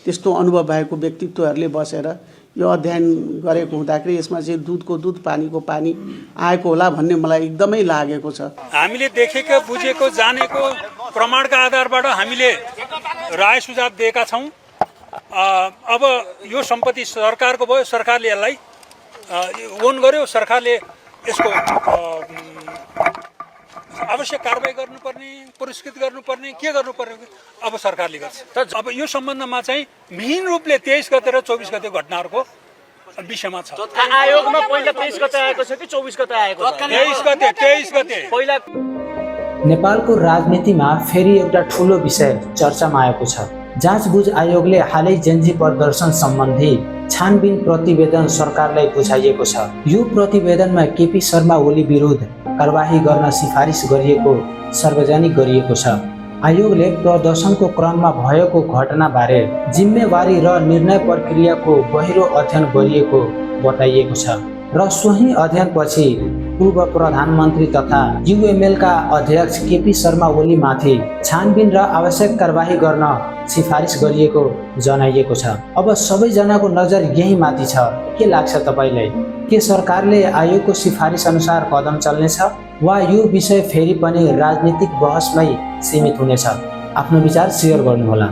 त्यस्तो अनुभव भएको व्यक्तित्वहरूले बसेर यो अध्ययन गरेको हुँदाखेरि यसमा चाहिँ दुधको दुध पानीको पानी आएको होला भन्ने मलाई एकदमै लागेको छ। हामीले देखेको बुझेको जानेको प्रमाणका आधारबाट हामीले राय सुझाव दिएका छौँ। अब यो सम्पत्ति सरकारको भयो, सरकारले यसलाई ओन गर्यो, सरकारले यसको आवश्यक कारबाही गर्नुपर्ने, पुरस्कृत गर्नुपर्ने, के गर्नुपर्ने अब सरकारले गर्छ। अब यो सम्बन्धमा चाहिँ मिहिन रूपले 23 गते र 24 गते घटनाहरूको विषयमा छ। आयोगमा पहिला 23 गते आएको छ कि 24 गते आएको छ? 23 गते पहिला। नेपालको राजनीतिमा फेरि एउटा ठूलो विषय चर्चामा आएको छ। जाँचबुझ आयोगले हालै जेन्जी प्रदर्शन सम्बन्धी छानबिन प्रतिवेदन सरकारलाई बुझाइएको छ। यो प्रतिवेदनमा केपी शर्मा ओली विरुद्ध कारबाही गर्न सिफारिस गरिएको सार्वजनिक गरिएको छ। आयोगले प्रदर्शनको क्रममा भएको घटनाबारे जिम्मेवारी र निर्णय प्रक्रियाको गहिरो अध्ययन गरिएको बताइएको छ र सोही अध्ययनपछि पूर्व प्रधानमन्त्री तथा युएमएलका अध्यक्ष केपी शर्मा ओलीमाथि छानबिन र आवश्यक कारबाही गर्न सिफारिस गरिएको जनाइएको छ। अब सबैजनाको नजर यही माथि छ। के लाग्छ तपाईलाई? के सरकारले आयोगको सिफारिस अनुसार कदम चल्नेछ वा यो विषय फेरि पनि राजनीतिक बहसमै सीमित हुनेछ? आफ्नो विचार शेयर गर्नुहोला।